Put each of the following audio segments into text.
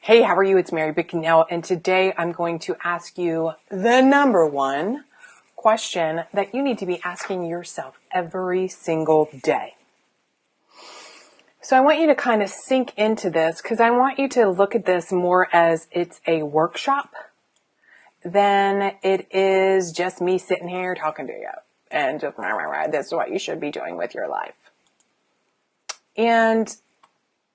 Hey, how are you? It's Mary Bicknell, and today I'm going to ask you the number one question that you need to be asking yourself every single day. So I want you to kind of sink into this because I want you to look at this more as it's a workshop than it is just me sitting here talking to you and just, this is what you should be doing with your life. And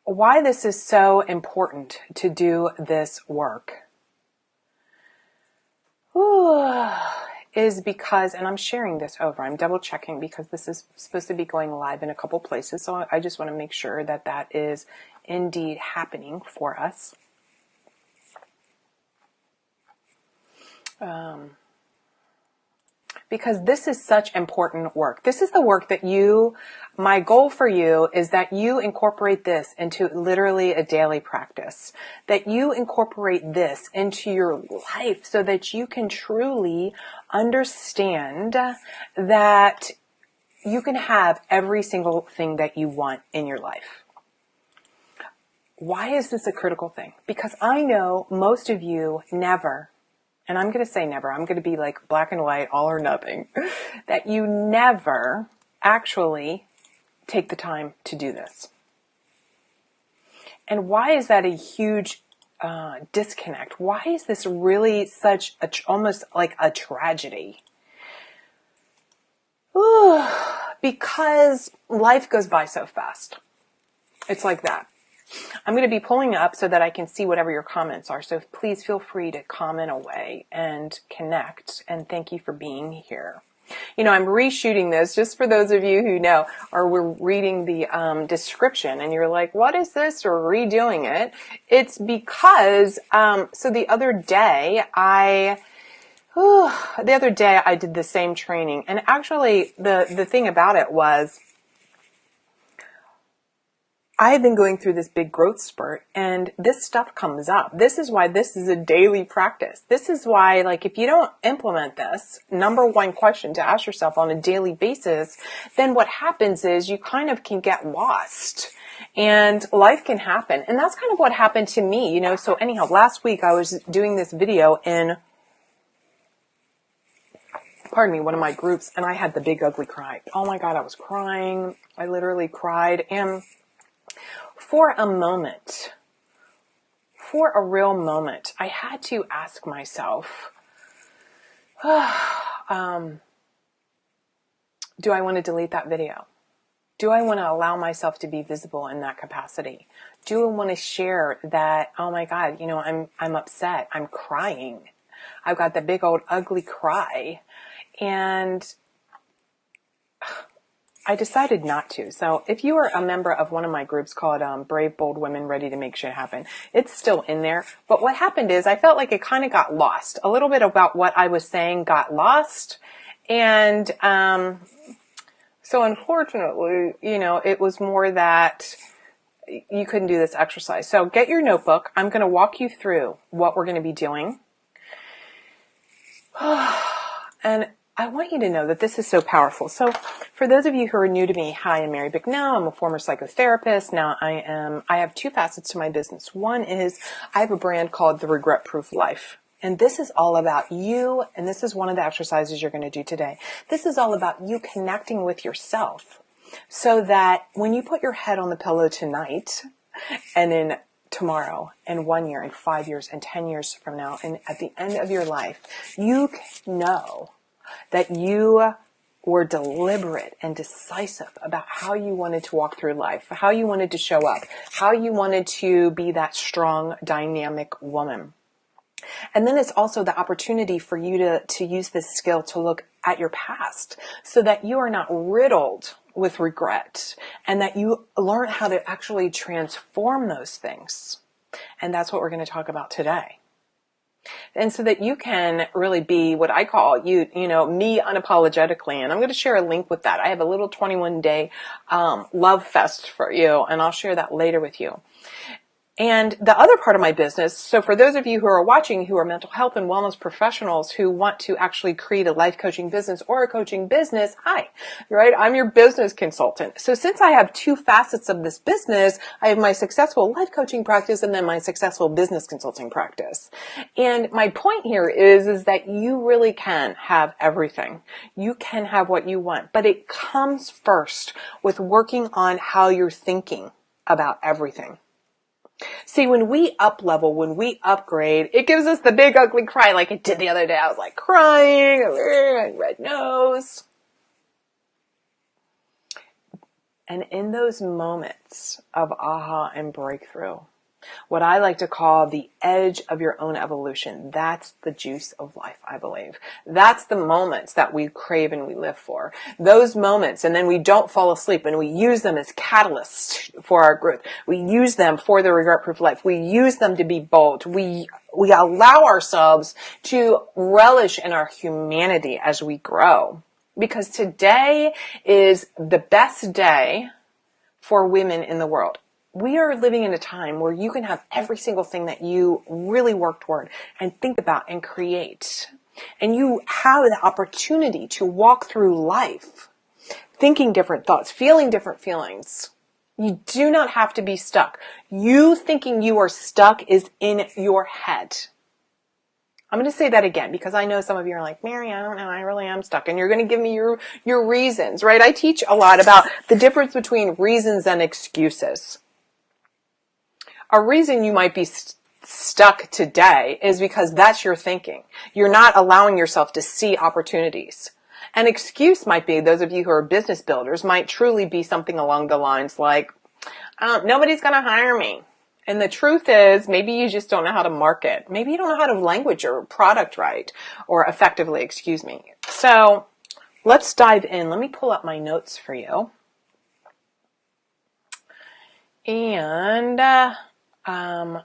why this is so important to do this work is because, and I'm sharing this over, I'm double checking because this is supposed to be going live in a couple places. So I just want to make sure that that is indeed happening for us. Because this is such important work. This is the work that my goal for you is that you incorporate this into literally a daily practice, that you incorporate this into your life so that you can truly understand that you can have every single thing that you want in your life. Why is this a critical thing? Because I know most of you never, and I'm going to say never, I'm going to be like black and white, all or nothing, that you never actually take the time to do this. And why is that a huge disconnect? Why is this really such almost like a tragedy? Because life goes by so fast. It's like that. I'm going to be pulling up so that I can see whatever your comments are. So please feel free to comment away and connect. And thank you for being here. You know, I'm reshooting this just for those of you who know, or we're reading the description and you're like, what is this? Or redoing it. It's because, so the other day I did the same training. And actually the thing about it was, I have been going through this big growth spurt and this stuff comes up. This is why this is a daily practice. This is why, like, if you don't implement this, number one question to ask yourself on a daily basis, then what happens is you kind of can get lost and life can happen. And that's kind of what happened to me, you know. So anyhow, last week I was doing this video in, one of my groups, and I had the big ugly cry. Oh my God, I was crying. I literally cried. And for a real moment, I had to ask myself, do I want to delete that video? Do I want to allow myself to be visible in that capacity? Do I want to share that, oh my God, you know, I'm upset. I'm crying. I've got the big old ugly cry. And I decided not to. So if you are a member of one of my groups called Brave, Bold Women Ready to Make Shit Happen, it's still in there. But what happened is I felt like it kind of got lost. A little bit about what I was saying got lost. And so unfortunately, you know, it was more that you couldn't do this exercise. So get your notebook. I'm going to walk you through what we're going to be doing. And I want you to know that this is so powerful. So for those of you who are new to me, hi, I'm Mary Bicknell. I'm a former psychotherapist. Now I have two facets to my business. One is I have a brand called The Regret Proof Life. And this is all about you. And this is one of the exercises you're going to do today. This is all about you connecting with yourself so that when you put your head on the pillow tonight and then tomorrow and 1 year and 5 years and 10 years from now, and at the end of your life, you know that you were deliberate and decisive about how you wanted to walk through life, how you wanted to show up, how you wanted to be that strong, dynamic woman. And then it's also the opportunity for you to use this skill to look at your past so that you are not riddled with regret and that you learn how to actually transform those things. And that's what we're going to talk about today. And so that you can really be what I call me unapologetically. And I'm going to share a link with that. I have a little 21-day love fest for you, and I'll share that later with you. And the other part of my business, so for those of you who are watching who are mental health and wellness professionals who want to actually create a life coaching business or a coaching business, hi, right? I'm your business consultant. So since I have two facets of this business, I have my successful life coaching practice and then my successful business consulting practice. And my point here is that you really can have everything. You can have what you want, but it comes first with working on how you're thinking about everything. See, when we up level, when we upgrade, it gives us the big ugly cry like it did the other day. I was like crying, red nose. And in those moments of aha and breakthrough, what I like to call the edge of your own evolution, that's the juice of life, I believe. That's the moments that we crave and we live for. Those moments, and then we don't fall asleep, and we use them as catalysts for our growth. We use them for the regret-proof life. We use them to be bold. We allow ourselves to relish in our humanity as we grow. Because today is the best day for women in the world. We are living in a time where you can have every single thing that you really work toward and think about and create. And you have the opportunity to walk through life thinking different thoughts, feeling different feelings. You do not have to be stuck. You thinking you are stuck is in your head. I'm going to say that again because I know some of you are like, Mary, I don't know, I really am stuck. And you're going to give me your reasons, right? I teach a lot about the difference between reasons and excuses. A reason you might be stuck today is because that's your thinking. You're not allowing yourself to see opportunities. An excuse might be, those of you who are business builders, might truly be something along the lines like, nobody's going to hire me. And the truth is, maybe you just don't know how to market. Maybe you don't know how to language your product right or effectively, excuse me. So let's dive in. Let me pull up my notes for you. And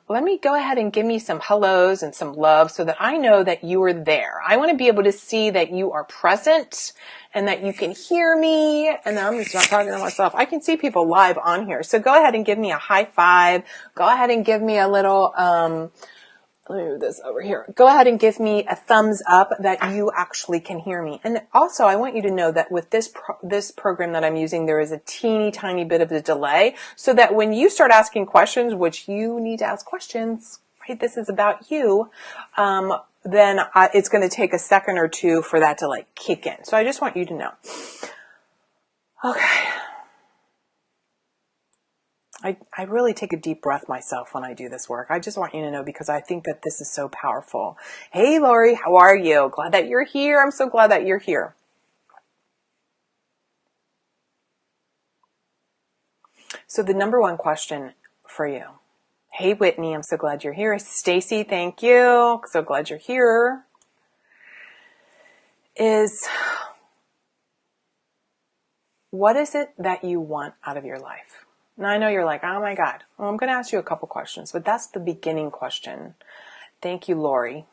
let me go ahead and give me some hellos and some love so that I know that you are there. I want to be able to see that you are present and that you can hear me. And then I'm just not talking to myself. I can see people live on here. So go ahead and give me a high five. Go ahead and give me a little, let me move this over here. Go ahead and give me a thumbs up that you actually can hear me. And also, I want you to know that with this program that I'm using, there is a teeny tiny bit of a delay so that when you start asking questions, which you need to ask questions, right? This is about you. Then it's going to take a second or two for that to like kick in. So I just want you to know. Okay. I really take a deep breath myself when I do this work. I just want you to know because I think that this is so powerful. Hey, Lori, how are you? Glad that you're here. I'm so glad that you're here. So the number one question for you. Hey, Whitney, I'm so glad you're here. Stacy, thank you. So glad you're here. Is what is it that you want out of your life? Now, I know you're like, oh my God. Well, I'm going to ask you a couple questions, but that's the beginning question. Thank you, Lori.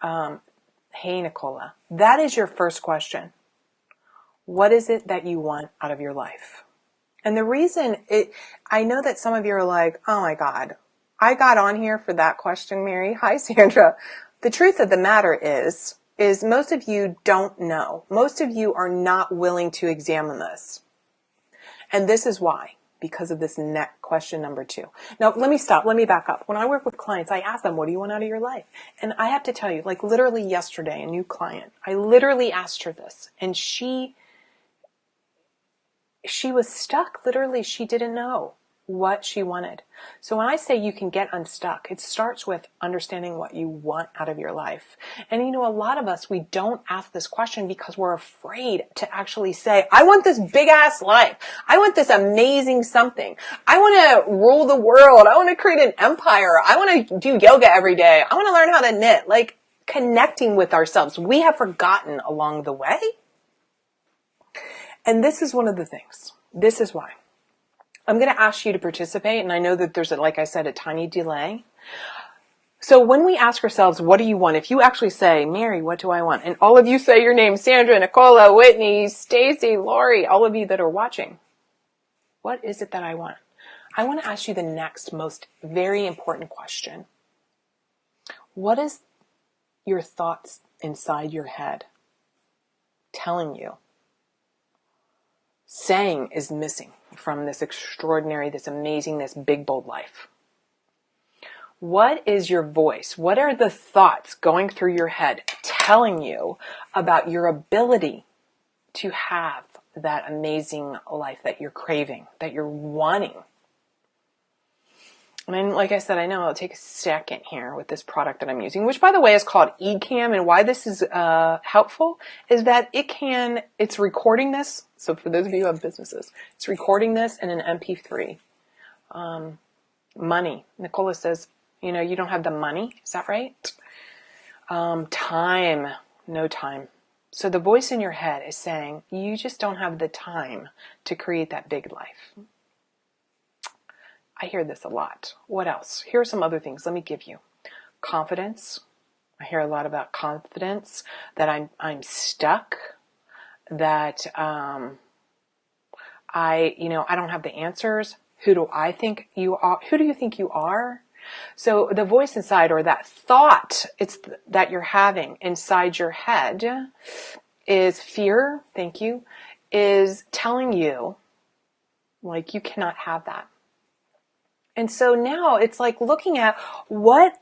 Hey, Nicola. That is your first question. What is it that you want out of your life? And the reason I know that some of you are like, oh my God, I got on here for that question, Mary. Hi, Sandra. The truth of the matter is most of you don't know. Most of you are not willing to examine this. And this is why. Because of this next question number 2. Now, let me stop. Let me back up. When I work with clients, I ask them, what do you want out of your life? And I have to tell you, like literally yesterday, a new client, I literally asked her this and she was stuck. Literally, she didn't know what she wanted. So when I say you can get unstuck, it starts with understanding what you want out of your life. And you know, a lot of us, we don't ask this question because we're afraid to actually say, I want this big ass life. I want this amazing something. I want to rule the world. I want to create an empire. I want to do yoga every day. I want to learn how to knit. Like connecting with ourselves. We have forgotten along the way. And this is one of the things. This is why. I'm going to ask you to participate, and I know that there's, like I said, a tiny delay. So when we ask ourselves, what do you want? If you actually say, Mary, what do I want? And all of you say your name, Sandra, Nicola, Whitney, Stacy, Lori, all of you that are watching. What is it that I want? I want to ask you the next most very important question. What is your thoughts inside your head telling you, saying is missing from this extraordinary, this amazing, this big, bold life? What is your voice? What are the thoughts going through your head telling you about your ability to have that amazing life that you're craving, that you're wanting? And then, like I said, I know I'll take a second here with this product that I'm using, which by the way is called eCam. And why this is helpful is that it's recording this. So for those of you who have businesses, it's recording this in an MP3. Money. Nicola says, you don't have the money. Is that right? Time. No time. So the voice in your head is saying, you just don't have the time to create that big life. I hear this a lot. What else? Here are some other things. Let me give you. Confidence. I hear a lot about confidence, that I'm stuck, that I don't have the answers. Who do I think you are? Who do you think you are? So the voice inside, or that thought that you're having inside your head, is fear. Thank you. Is telling you, like, you cannot have that. And so now it's like looking at, what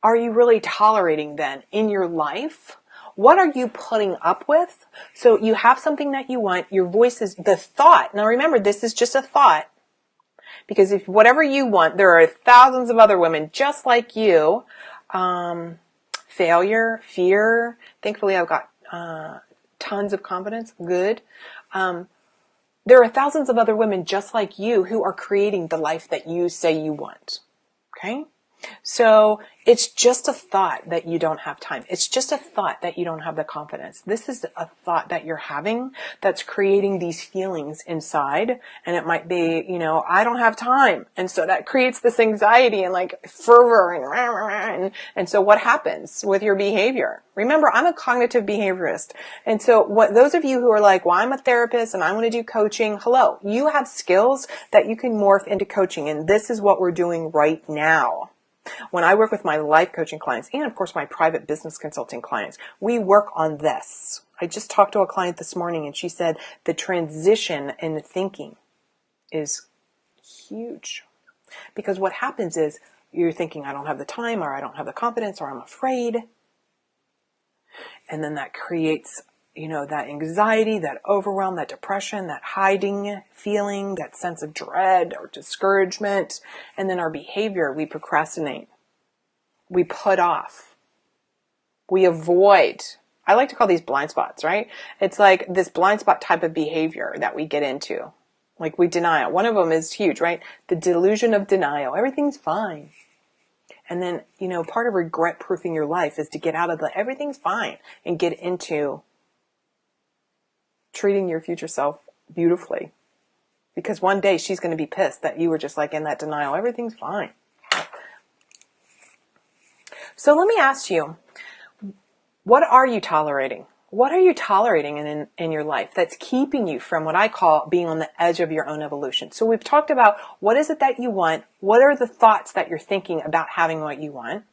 are you really tolerating then in your life? What are you putting up with? So you have something that you want. Your voice is the thought. Now remember, this is just a thought. Because if whatever you want, there are thousands of other women just like you. Failure, fear. Thankfully, I've got tons of confidence. Good. There are thousands of other women just like you who are creating the life that you say you want. Okay? So it's just a thought that you don't have time. It's just a thought that you don't have the confidence. This is a thought that you're having that's creating these feelings inside. And it might be, I don't have time. And so that creates this anxiety and like fervor and so what happens with your behavior? Remember, I'm a cognitive behaviorist. And so those of you who are like, well, I'm a therapist and I want to do coaching. Hello, you have skills that you can morph into coaching. And this is what we're doing right now. When I work with my life coaching clients and, of course, my private business consulting clients, we work on this. I just talked to a client this morning and she said the transition in the thinking is huge. Because what happens is you're thinking, I don't have the time, or I don't have the confidence, or I'm afraid. And then that creates, that anxiety, that overwhelm, that depression, that hiding feeling, that sense of dread or discouragement. And then our behavior, we procrastinate. We put off. We avoid. I like to call these blind spots, right? It's like this blind spot type of behavior that we get into. Like we deny it. One of them is huge, right? The delusion of denial. Everything's fine. And then, part of regret proofing your life is to get out of the everything's fine and get into treating your future self beautifully. Because one day she's going to be pissed that you were just like in that denial. Everything's fine. So let me ask you, what are you tolerating? What are you tolerating in your life that's keeping you from what I call being on the edge of your own evolution? So we've talked about what is it that you want? What are the thoughts that you're thinking about having what you want?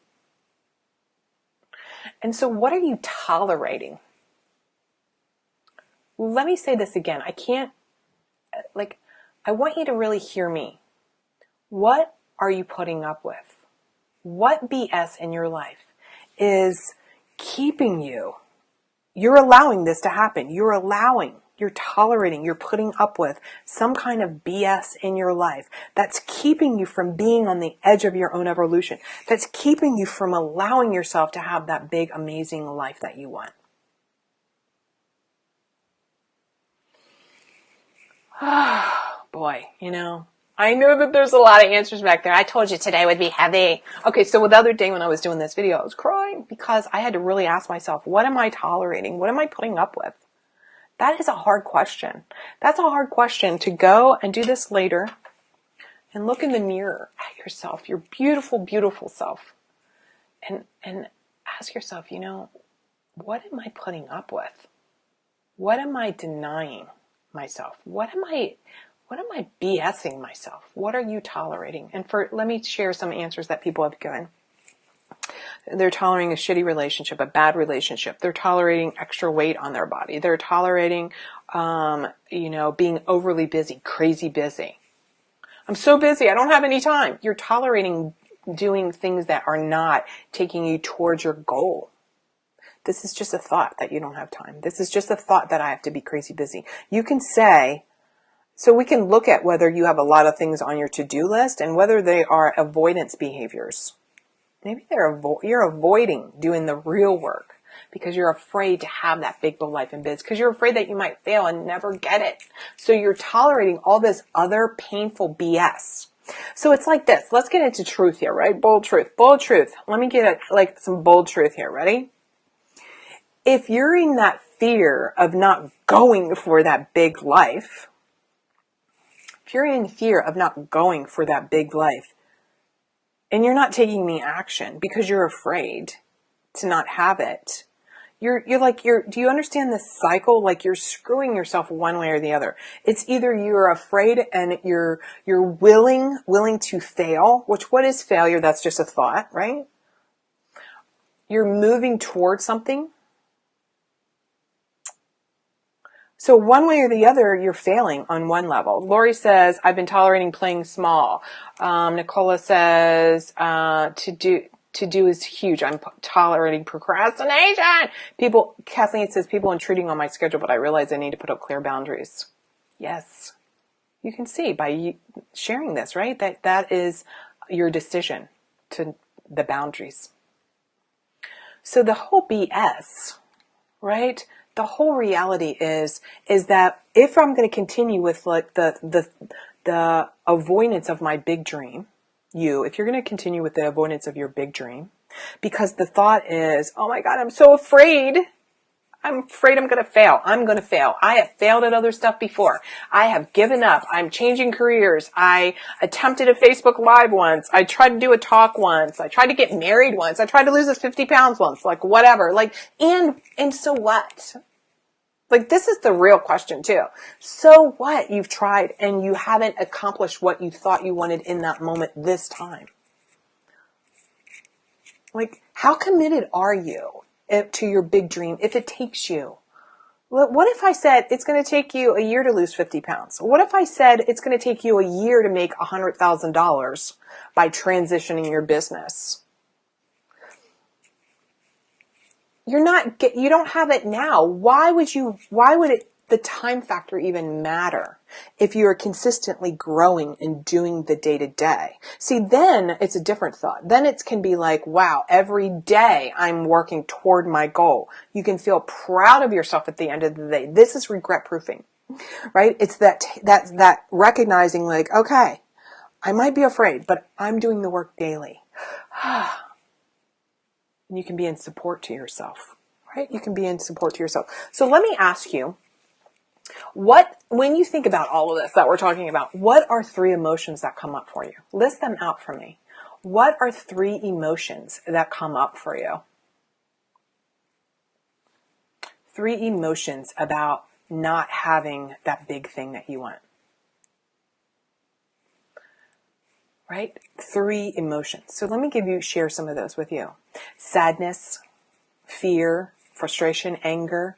And so what are you tolerating? Let me say this again. I want you to really hear me. What are you putting up with? What BS in your life is keeping you? You're allowing this to happen. You're tolerating, you're putting up with some kind of BS in your life that's keeping you from being on the edge of your own evolution. That's keeping you from allowing yourself to have that big, amazing life that you want. Boy, I know that there's a lot of answers back there. I told you today would be heavy. Okay, so the other day when I was doing this video, I was crying because I had to really ask myself, what am I tolerating? What am I putting up with? That is a hard question. That's a hard question to go and do this later and look in the mirror at yourself, your beautiful, beautiful self, and ask yourself, what am I putting up with? What am I denying myself? What am I What am I BSing myself? What are you tolerating? And let me share some answers that people have given. They're tolerating a shitty relationship, a bad relationship. They're tolerating extra weight on their body. They're tolerating, being overly busy, crazy busy. I'm so busy, I don't have any time. You're tolerating doing things that are not taking you towards your goal. This is just a thought that you don't have time. This is just a thought that I have to be crazy busy. You can say, so we can look at whether you have a lot of things on your to-do list and whether they are avoidance behaviors. Maybe you're avoiding doing the real work because you're afraid to have that big bold life in biz, because you're afraid that you might fail and never get it. So you're tolerating all this other painful BS. So it's like this. Let's get into truth here, right? Bold truth. Bold truth. Let me get some bold truth here. Ready? If you're in that fear of not going for that big life, if you're in fear of not going for that big life, and you're not taking the action because you're afraid to not have it, do you understand this cycle? Like, you're screwing yourself one way or the other. It's either you're afraid and you're willing to fail, which, what is failure? That's just a thought, right? You're moving towards something. So one way or the other, you're failing on one level. Lori says, I've been tolerating playing small. Nicola says, to do is huge. I'm tolerating procrastination. Kathleen says, people intruding on my schedule, but I realize I need to put up clear boundaries. Yes. You can see by you sharing this, right? That is your decision to the boundaries. So the whole BS, right? The whole reality is that if I'm going to continue with like the avoidance of my big dream, if you're going to continue with the avoidance of your big dream, because the thought is, oh my God, I'm so afraid. I'm afraid I'm going to fail. I'm going to fail. I have failed at other stuff before. I have given up. I'm changing careers. I attempted a Facebook Live once. I tried to do a talk once. I tried to get married once. I tried to lose 50 pounds once, like whatever. Like, and so what? Like, this is the real question too. So what? You've tried and you haven't accomplished what you thought you wanted in that moment this time. Like, how committed are you to your big dream if it takes you? What if I said it's going to take you a year to lose 50 pounds? What if I said it's going to take you a year to make $100,000 by transitioning your business? You don't have it now. Why would the time factor even matter if you are consistently growing and doing the day to day? See, then it's a different thought. Then it can be like, wow, every day I'm working toward my goal. You can feel proud of yourself at the end of the day. This is regret proofing, right? It's that recognizing, like, okay, I might be afraid, but I'm doing the work daily. And you can be in support to yourself, right? You can be in support to yourself. So let me ask you, when you think about all of this that we're talking about, what are 3 emotions that come up for you? List them out for me. What are 3 emotions that come up for you? 3 emotions about not having that big thing that you want. Right? 3 emotions. So let me share some of those with you. Sadness, fear, frustration, anger.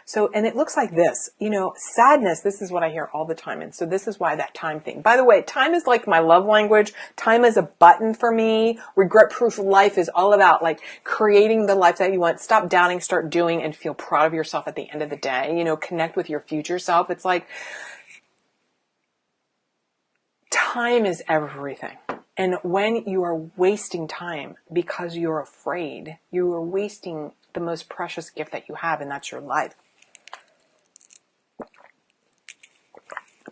So, and it looks like this, sadness, this is what I hear all the time. And so this is why that time thing. By the way, time is like my love language. Time is a button for me. Regret-proof life is all about like creating the life that you want. Stop doubting, start doing, and feel proud of yourself at the end of the day. Connect with your future self. It's like time is everything. And when you are wasting time because you're afraid, you are wasting the most precious gift that you have, and that's your life.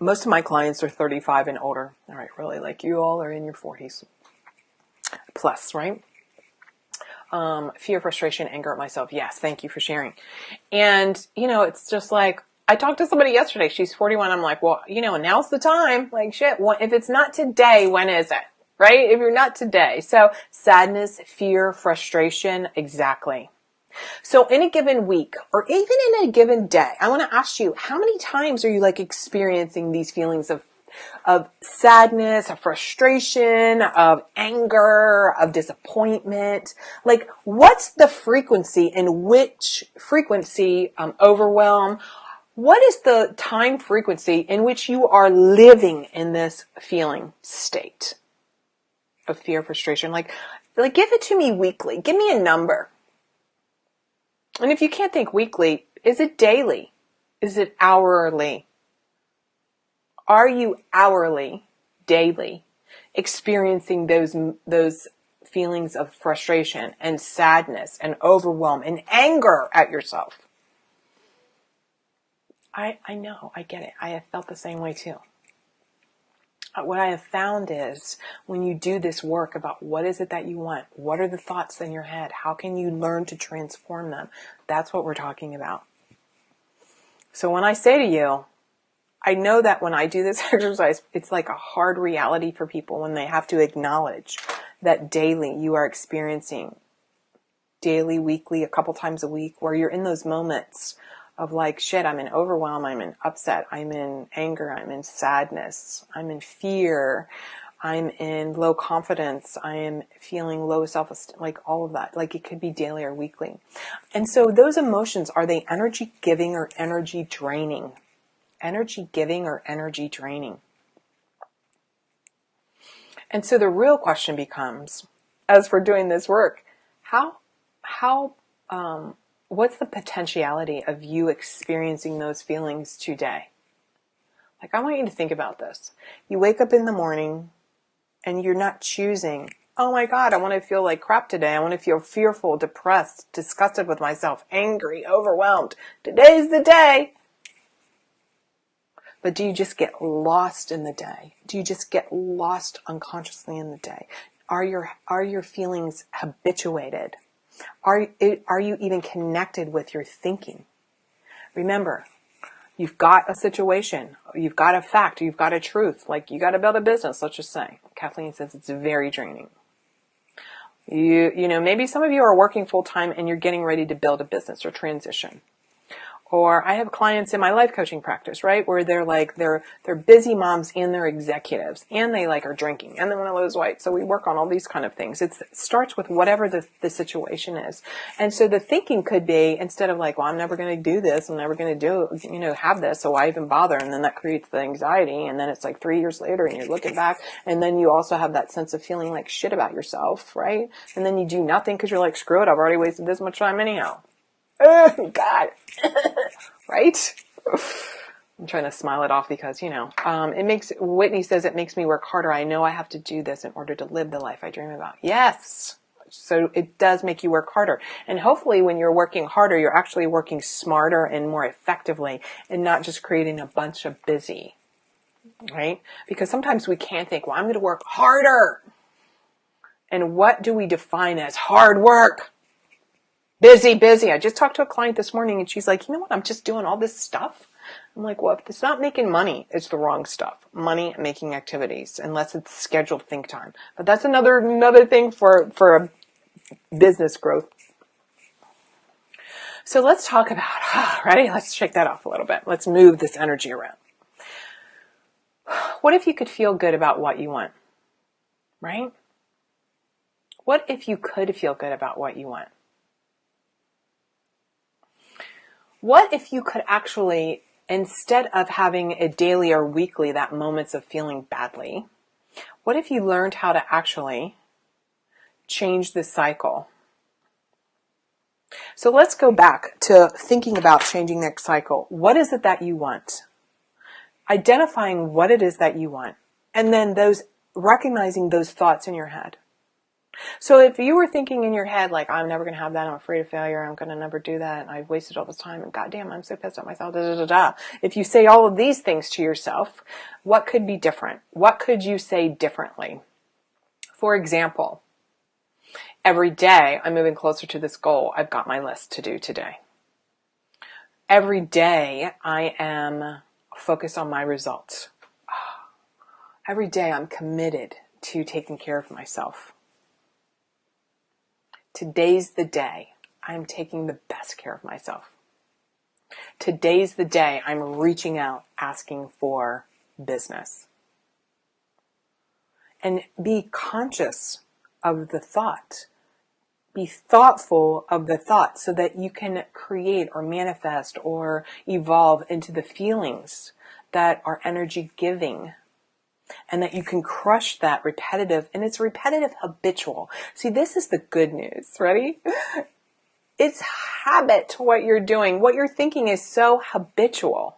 Most of my clients are 35 and older. All right, really, like you all are in your 40s plus, right? Fear, frustration, anger at myself. Yes, thank you for sharing. And, it's just like, I talked to somebody yesterday. She's 41. I'm like, well, now's the time. Like, shit, if it's not today, when is it? Right? If you're not today. So sadness, fear, frustration. Exactly. So in a given week, or even in a given day, I want to ask you, how many times are you like experiencing these feelings of sadness, of frustration, of anger, of disappointment? Like, what's the frequency in which overwhelm? What is the time frequency in which you are living in this feeling state of fear, frustration? Like give it to me weekly. Give me a number. And if you can't think weekly, is it daily? Is it hourly? Are you hourly, daily, experiencing those feelings of frustration and sadness and overwhelm and anger at yourself? I know, I get it. I have felt the same way too. What I have found is when you do this work about what is it that you want, what are the thoughts in your head, how can you learn to transform them? That's what we're talking about. So when I say to you, I know that when I do this exercise, it's like a hard reality for people when they have to acknowledge that daily you are experiencing daily, weekly, a couple times a week, where you're in those moments of like, shit, I'm in overwhelm, I'm in upset, I'm in anger, I'm in sadness, I'm in fear, I'm in low confidence, I am feeling low self-esteem, like all of that. Like it could be daily or weekly. And so those emotions, are they energy giving or energy draining? Energy giving or energy draining? And so the real question becomes, as we're doing this work, what's the potentiality of you experiencing those feelings today? Like, I want you to think about this. You wake up in the morning and you're not choosing, oh my God, I want to feel like crap today. I want to feel fearful, depressed, disgusted with myself, angry, overwhelmed. Today's the day. But do you just get lost in the day? Do you just get lost unconsciously in the day? Are your feelings habituated? Are you even connected with your thinking? Remember, you've got a situation, you've got a fact, you've got a truth. Like, you got to build a business, let's just say. Kathleen says it's very draining. You know, maybe some of you are working full time and you're getting ready to build a business or transition. Or I have clients in my life coaching practice, right, where they're busy moms and they're executives and they like are drinking and they want to lose weight. So we work on all these kind of things. It starts with whatever the situation is. And so the thinking could be, instead of like, well, I'm never going to do this, I'm never going to have this, so why even bother? And then that creates the anxiety. And then it's like 3 years later and you're looking back, and then you also have that sense of feeling like shit about yourself, right? And then you do nothing because you're like, screw it, I've already wasted this much time anyhow. Oh, God. Right? I'm trying to smile it off because, Whitney says it makes me work harder. I know I have to do this in order to live the life I dream about. Yes. So it does make you work harder. And hopefully when you're working harder, you're actually working smarter and more effectively and not just creating a bunch of busy, right? Because sometimes we can't think, well, I'm going to work harder. And what do we define as hard work? Busy. I just talked to a client this morning and she's like, you know what? I'm just doing all this stuff. I'm like, well, if it's not making money, it's the wrong stuff. Money making activities, unless it's scheduled think time. But that's another thing for a business growth. So let's talk about, ready? Let's shake that off a little bit. Let's move this energy around. What if you could feel good about what you want? Right? What if you could feel good about what you want? What if you could actually, instead of having a daily or weekly, that moments of feeling badly, what if you learned how to actually change the cycle? So let's go back to thinking about changing that cycle. What is it that you want? Identifying what it is that you want. And then recognizing those thoughts in your head. So if you were thinking in your head, like, I'm never going to have that, I'm afraid of failure, I'm going to never do that, and I've wasted all this time, and goddamn, I'm so pissed at myself, da, da, da, da. If you say all of these things to yourself, what could be different? What could you say differently? For example, every day I'm moving closer to this goal. I've got my list to do today. Every day I am focused on my results. Every day I'm committed to taking care of myself. Today's the day I'm taking the best care of myself. Today's the day I'm reaching out, asking for business. And be conscious of the thought. Be thoughtful of the thought so that you can create or manifest or evolve into the feelings that are energy giving, and that you can crush that repetitive, and it's repetitive habitual. See, this is the good news. Ready? It's habit what you're doing. What you're thinking is so habitual.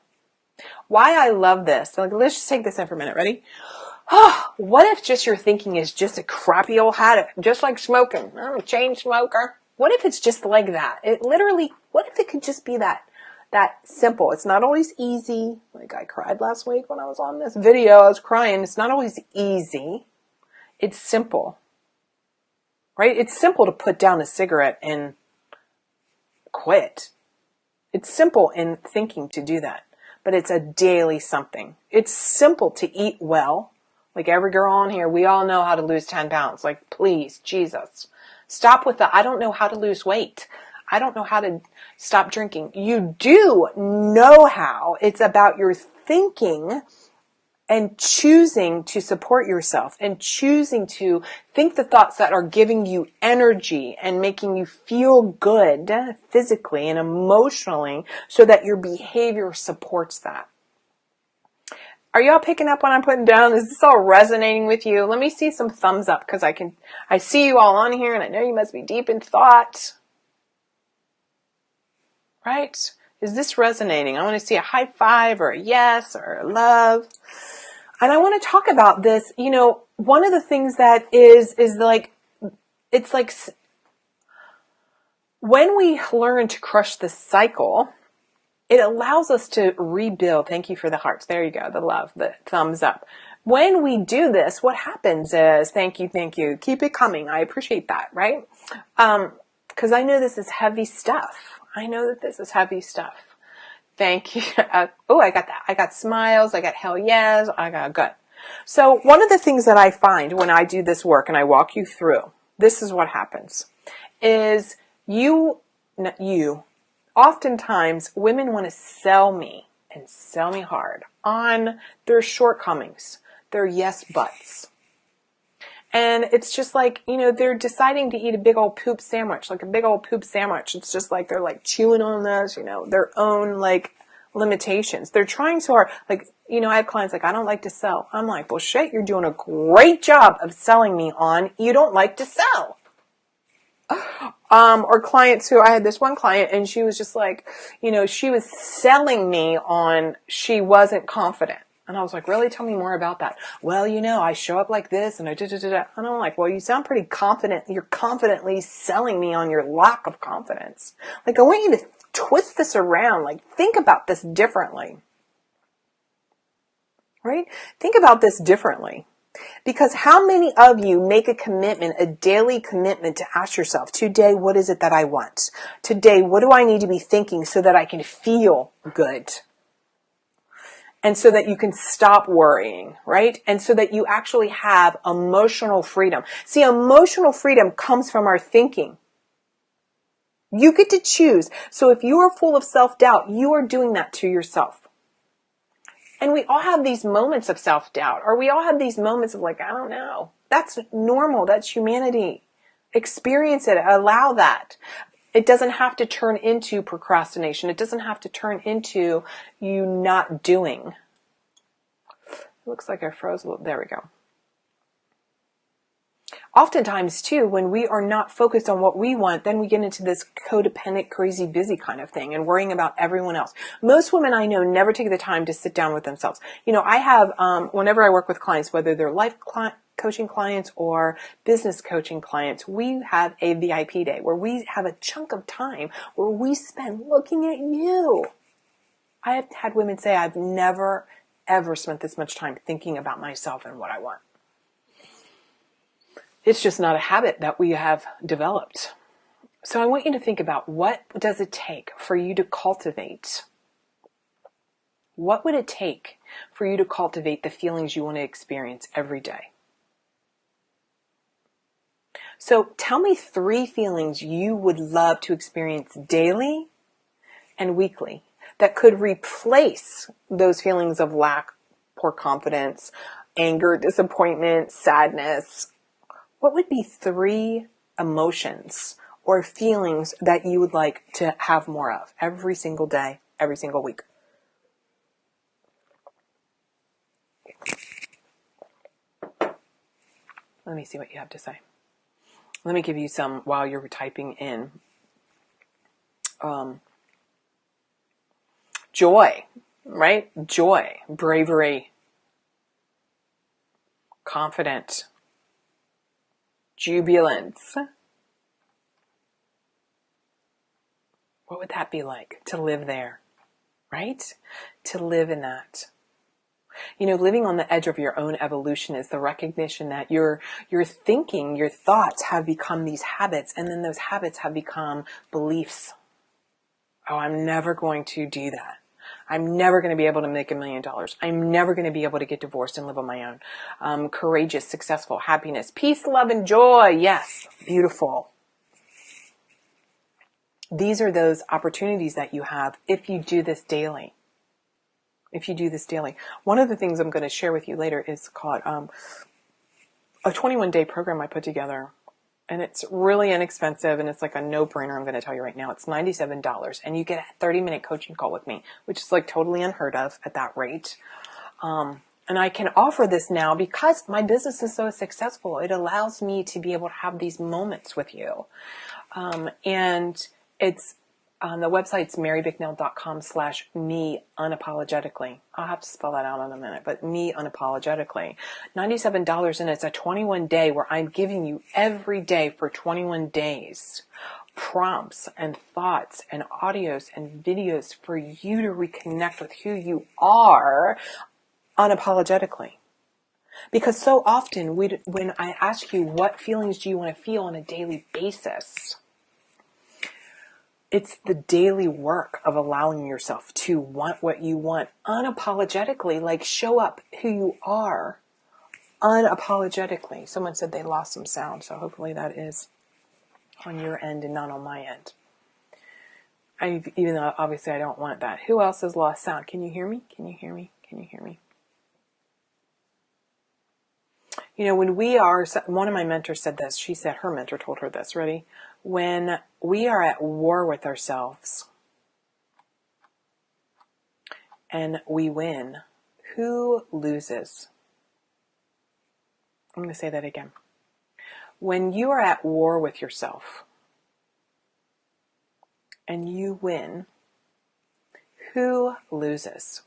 Why I love this. So let's just take this in for a minute. Ready? What if just your thinking is just a crappy old habit, just like smoking? I'm a chain smoker. What if it's just like that? It literally, what if it could just be that simple? It's not always easy. Like I cried last week when I was on this video. I was crying. It's not always easy. It's simple, right? It's simple to put down a cigarette and quit. It's simple in thinking to do that, but it's a daily something. It's simple to eat well. Like every girl on here, we all know how to lose 10 pounds. Like, please, Jesus, stop with the, I don't know how to lose weight. I don't know how to stop drinking. You do know how. It's about your thinking and choosing to support yourself and choosing to think the thoughts that are giving you energy and making you feel good physically and emotionally so that your behavior supports that. Are y'all picking up what I'm putting down? Is this all resonating with you? Let me see some thumbs up because I see you all on here and I know you must be deep in thought. Right? Is this resonating? I want to see a high five or a yes or a love. And I want to talk about this. You know, one of the things that is like, it's like when we learn to crush the cycle, it allows us to rebuild. Thank you for the hearts. There you go. The love, the thumbs up. When we do this, what happens is, thank you. Keep it coming. I appreciate that, right? Because I know this is heavy stuff. I know that this is heavy stuff. Thank you. I got that. I got smiles. I got hell yes. I got good. So one of the things that I find when I do this work and I walk you through, this is what happens, is oftentimes women want to sell me and sell me hard on their shortcomings, their yes buts. And it's just like, you know, they're deciding to eat a big old poop sandwich, like a big old poop sandwich. It's just like they're like chewing on this, you know, their own like limitations. They're trying so hard. Like, you know, I have clients like, I don't like to sell. I'm like, well, shit, you're doing a great job of selling me on you don't like to sell. Or clients who, I had this one client and she was just like, you know, she was selling me on she wasn't confident. And I was like, really? Tell me more about that. Well, you know, I show up like this and I da-da-da-da. And I'm like, well, you sound pretty confident. You're confidently selling me on your lack of confidence. Like, I want you to twist this around. Like, think about this differently. Right? Think about this differently. Because how many of you make a commitment, a daily commitment to ask yourself, today, what is it that I want? Today, what do I need to be thinking so that I can feel good? And so that you can stop worrying, right? And so that you actually have emotional freedom. See, emotional freedom comes from our thinking. You get to choose. So if you are full of self-doubt, you are doing that to yourself. And we all have these moments of self-doubt, or we all have these moments of like, I don't know. That's normal. That's humanity. Experience it. Allow that. It doesn't have to turn into procrastination. It doesn't have to turn into you not doing. It looks like I froze a little. There we go. Oftentimes, too, when we are not focused on what we want, then we get into this codependent, crazy, busy kind of thing and worrying about everyone else. Most women I know never take the time to sit down with themselves. You know, I have, whenever I work with clients, whether they're life coaching clients or business coaching clients, we have a VIP day where we have a chunk of time where we spend looking at you. I have had women say, I've never, ever spent this much time thinking about myself and what I want. It's just not a habit that we have developed. So I want you to think about, what does it take for you to cultivate? What would it take for you to cultivate the feelings you want to experience every day? So tell me 3 feelings you would love to experience daily and weekly that could replace those feelings of lack, poor confidence, anger, disappointment, sadness. What would be 3 emotions or feelings that you would like to have more of every single day, every single week? Let me see what you have to say. Let me give you some while you're typing in. Joy, right? Joy, bravery, confident, jubilance. What would that be like to live there, right? To live in that. You know, living on the edge of your own evolution is the recognition that your thinking, your thoughts have become these habits, and then those habits have become beliefs. Oh, I'm never going to do that. I'm never going to be able to make $1 million. I'm never going to be able to get divorced and live on my own. Courageous, successful, happiness, peace, love, and joy. Yes, beautiful. These are those opportunities that you have if you do this daily. If you do this daily. One of the things I'm going to share with you later is called a 21-day program I put together. And it's really inexpensive, and it's like a no-brainer. I'm going to tell you right now. It's $97, and you get a 30-minute coaching call with me, which is like totally unheard of at that rate. And I can offer this now because my business is so successful. It allows me to be able to have these moments with you. And it's on the website's marybicknell.com/me unapologetically. I'll have to spell that out in a minute, but me unapologetically. $97, and it's a 21-day where I'm giving you every day for 21 days prompts and thoughts and audios and videos for you to reconnect with who you are unapologetically. Because so often when I ask you what feelings do you want to feel on a daily basis, it's the daily work of allowing yourself to want what you want unapologetically, like show up who you are unapologetically. Someone said they lost some sound, so hopefully that is on your end and not on my end. Even though obviously I don't want that. Who else has lost sound? Can you hear me? Can you hear me? Can you hear me? You know, one of my mentors said this. She said, her mentor told her this. Ready? When we are at war with ourselves and we win, who loses? I'm going to say that again. When you are at war with yourself and you win, who loses?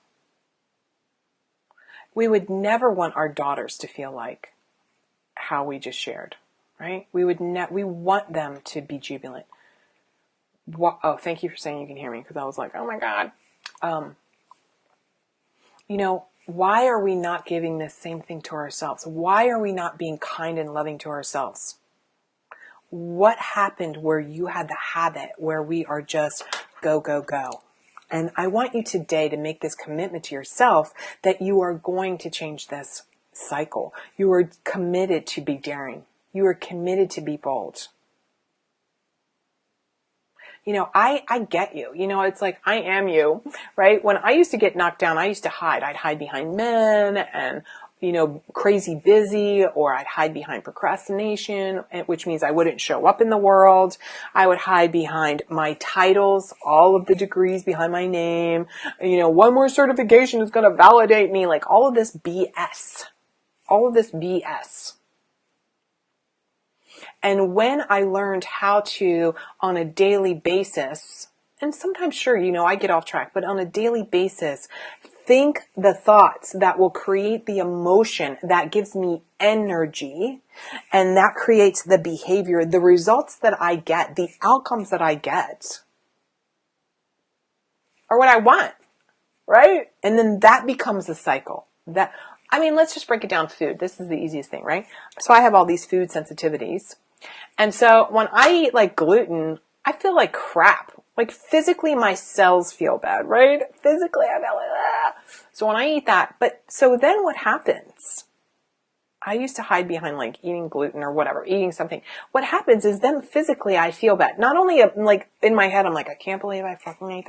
We would never want our daughters to feel like how we just shared, right? We want them to be jubilant. Oh, thank you for saying you can hear me, because I was like, oh my God. You know, why are we not giving this same thing to ourselves? Why are we not being kind and loving to ourselves? What happened where you had the habit where we are just go, go, go? And I want you today to make this commitment to yourself that you are going to change this cycle. You are committed to be daring. You are committed to be bold. You know, I get you. You know, it's like, I am you, right? When I used to get knocked down, I used to hide. I'd hide behind men and, you know, crazy busy, or I'd hide behind procrastination, which means I wouldn't show up in the world. I would hide behind my titles, all of the degrees behind my name. You know, one more certification is going to validate me. Like all of this BS. All of this BS. And when I learned how to, on a daily basis, and sometimes, sure, you know, I get off track, but on a daily basis, think the thoughts that will create the emotion that gives me energy, and that creates the behavior, the results that I get, the outcomes that I get are what I want, right? And then that becomes a cycle. Let's just break it down. Food. This is the easiest thing, right? So I have all these food sensitivities. And so when I eat like gluten, I feel like crap. Like physically my cells feel bad, right? Physically I feel like, ah. So when I eat that, so then what happens? I used to hide behind like eating gluten or whatever, eating something. What happens is then physically I feel bad. Not only like in my head, I'm like, I can't believe I fucking ate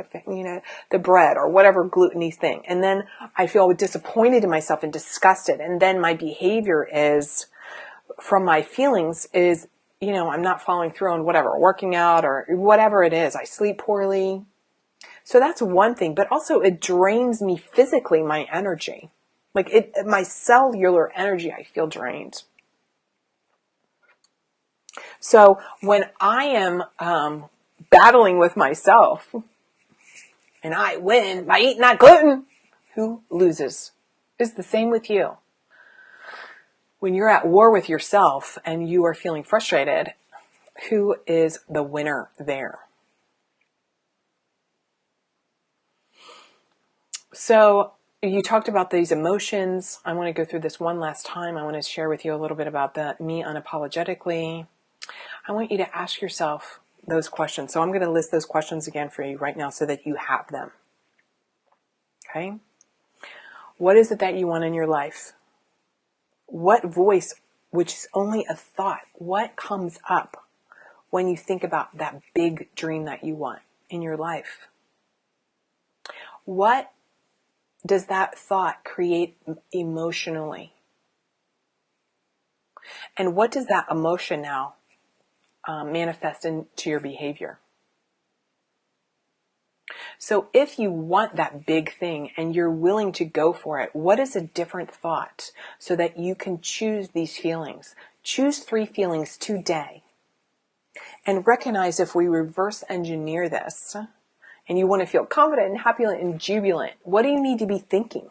the bread or whatever gluteny thing. And then I feel disappointed in myself and disgusted. And then my behavior is from my feelings is, I'm not following through on whatever, working out or whatever it is. I sleep poorly. So that's one thing, but also it drains me physically, my energy. Like my cellular energy, I feel drained. So when I am battling with myself and I win by eating that gluten, who loses? It's the same with you. When you're at war with yourself and you are feeling frustrated, who is the winner there? So you talked about these emotions. I want to go through this one last time. I want to share with you a little bit about that me unapologetically. I want you to ask yourself those questions. So I'm going to list those questions again for you right now so that you have them. Okay? What is it that you want in your life? What voice, which is only a thought, what comes up when you think about that big dream that you want in your life? What does that thought create emotionally? And what does that emotion now manifest into your behavior? So if you want that big thing and you're willing to go for it, what is a different thought so that you can choose these feelings? Choose 3 feelings today and recognize if we reverse engineer this and you want to feel confident and happy and jubilant, what do you need to be thinking?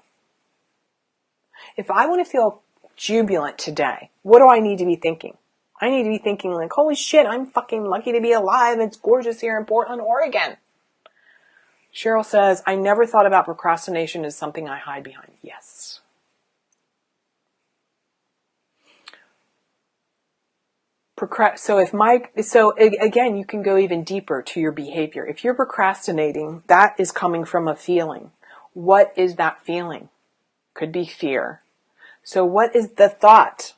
If I want to feel jubilant today, what do I need to be thinking? I need to be thinking like, holy shit, I'm fucking lucky to be alive. It's gorgeous here in Portland, Oregon. Cheryl says, I never thought about procrastination as something I hide behind. Yes. So again, you can go even deeper to your behavior. If you're procrastinating, that is coming from a feeling. What is that feeling? Could be fear. So what is the thought?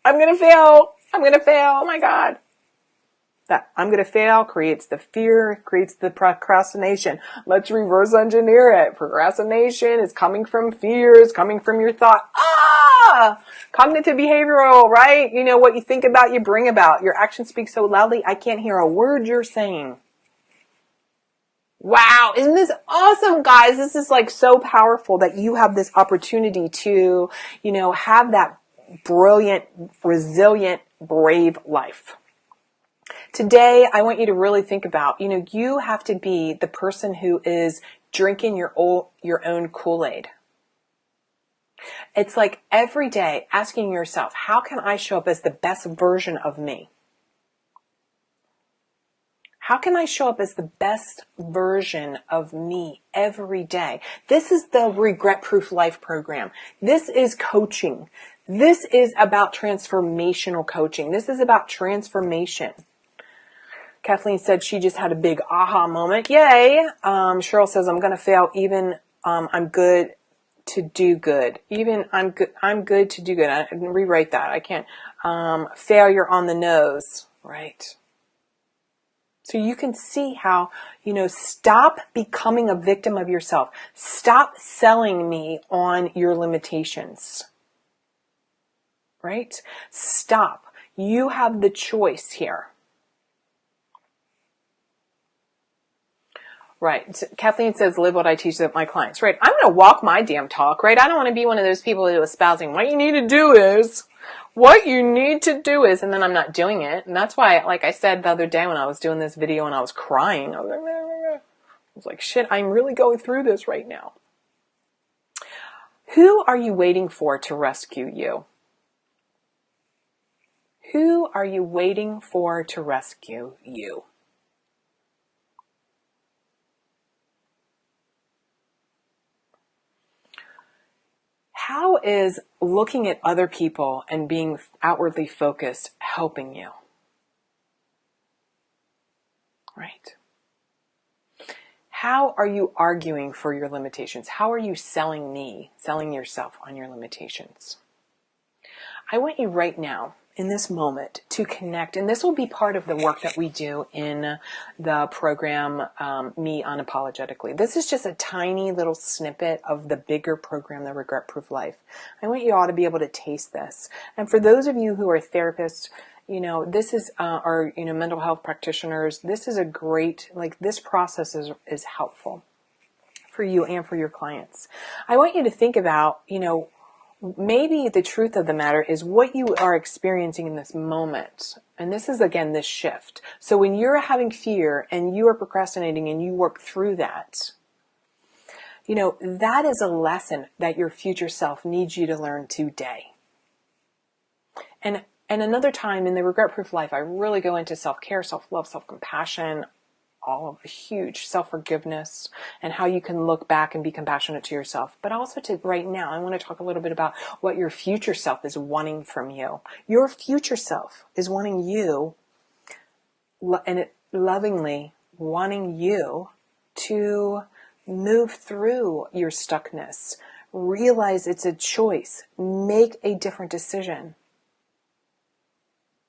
I'm going to fail. I'm going to fail. Oh my God. That I'm going to fail creates the fear, creates the procrastination. Let's reverse engineer it. Procrastination is coming from fear, is coming from your thought. Cognitive behavioral, right? You know, what you think about, you bring about. Your actions speak so loudly, I can't hear a word you're saying. Wow, isn't this awesome, guys? This is like so powerful that you have this opportunity to, have that brilliant, resilient, brave life. Today, I want you to really think about, you have to be the person who is drinking your own Kool-Aid. It's like every day asking yourself, how can I show up as the best version of me? How can I show up as the best version of me every day? This is the Regret Proof Life program. This is coaching. This is about transformational coaching. This is about transformation. Kathleen said she just had a big aha moment. Yay. Cheryl says, I'm going to fail even I'm good to do good. Even I'm good to do good. I can rewrite that. I can't. Failure on the nose. Right. So you can see how, stop becoming a victim of yourself. Stop selling me on your limitations. Right? Stop. You have the choice here. Right. So Kathleen says, live what I teach my clients. Right. I'm going to walk my damn talk, right? I don't want to be one of those people who is espousing what you need to do is, and then I'm not doing it. And that's why, like I said the other day when I was doing this video and I was crying, I was like, shit, I'm really going through this right now. Who are you waiting for to rescue you? Who are you waiting for to rescue you? How is looking at other people and being outwardly focused helping you? Right? How are you arguing for your limitations? How are you selling yourself on your limitations? I want you right now, in this moment, to connect, and this will be part of the work that we do in the program, Me Unapologetically. This is just a tiny little snippet of the bigger program, the Regret Proof Life. I want you all to be able to taste this. And for those of you who are therapists, this is, or, mental health practitioners, this is a great, this process is helpful for you and for your clients. I want you to think about, maybe the truth of the matter is what you are experiencing in this moment. And this is, again, this shift. So when you're having fear and you are procrastinating and you work through that, that is a lesson that your future self needs you to learn today. And another time in the Regret Proof Life, I really go into self-care, self-love, self-compassion, all of the huge self-forgiveness, and how you can look back and be compassionate to yourself. But also to right now, I want to talk a little bit about what your future self is wanting from you. Your future self is wanting you, and lovingly wanting you to move through your stuckness. Realize it's a choice. Make a different decision.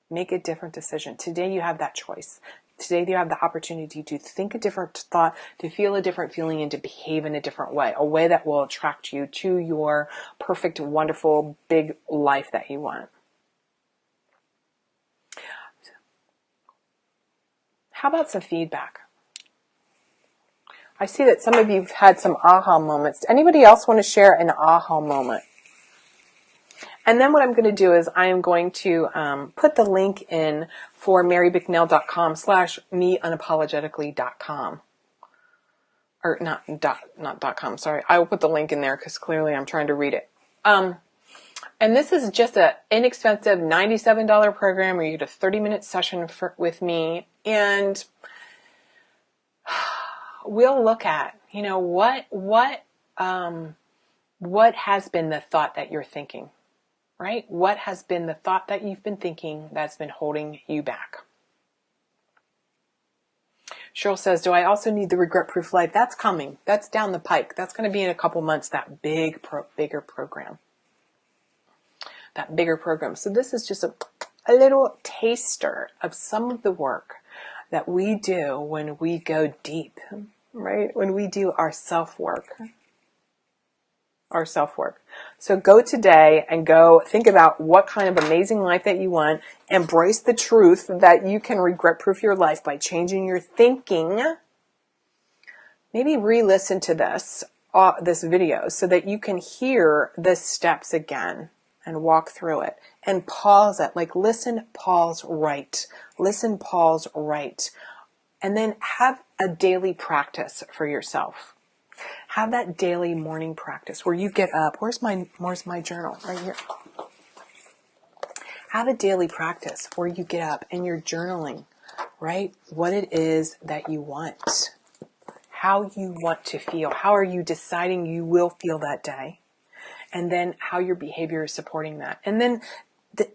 Make a different decision. Today you have that choice. Today you have the opportunity to think a different thought, to feel a different feeling, and to behave in a different way. A way that will attract you to your perfect, wonderful, big life that you want. How about some feedback? I see that some of you have had some aha moments. Anybody else want to share an aha moment? And then what I'm going to do is I am going to put the link in for marybicknell.com/meunapologetically.com. Or not .com, sorry. I will put the link in there because clearly I'm trying to read it. And this is just an inexpensive $97 program where you get a 30-minute session with me. And we'll look at, what has been the thought that you're thinking. Right? What has been the thought that you've been thinking that's been holding you back? Cheryl says, do I also need the Regret Proof Life? That's coming. That's down the pike. That's going to be in a couple months, that bigger program. That bigger program. So this is just a little taster of some of the work that we do when we go deep, right? When we do our self-work. Our self-work. So go today and go think about what kind of amazing life that you want. Embrace the truth that you can regret-proof your life by changing your thinking. Maybe re-listen to this video so that you can hear the steps again and walk through it and pause it. Listen, pause, write. Listen, pause, write. And then have a daily practice for yourself. Have that daily morning practice where you get up. Where's my journal? Right here. Have a daily practice where you get up and you're journaling, right? What it is that you want. How you want to feel. How are you deciding you will feel that day? And then how your behavior is supporting that. And then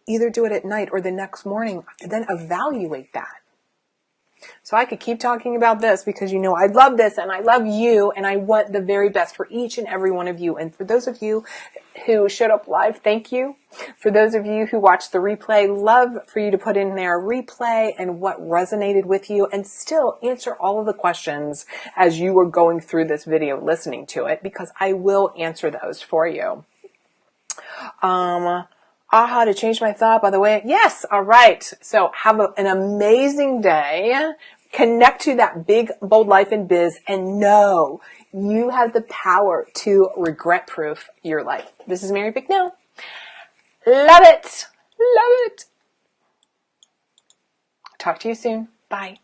either do it at night or the next morning. Then evaluate that. So I could keep talking about this because I love this and I love you and I want the very best for each and every one of you. And for those of you who showed up live, thank you. For those of you who watched the replay, love for you to put in there replay and what resonated with you and still answer all of the questions as you were going through this video, listening to it, because I will answer those for you. Aha, to change my thought, by the way. Yes. All right. So have an amazing day. Connect to that big, bold life in biz and know you have the power to regret proof your life. This is Mary Bicknell. Love it. Love it. Talk to you soon. Bye.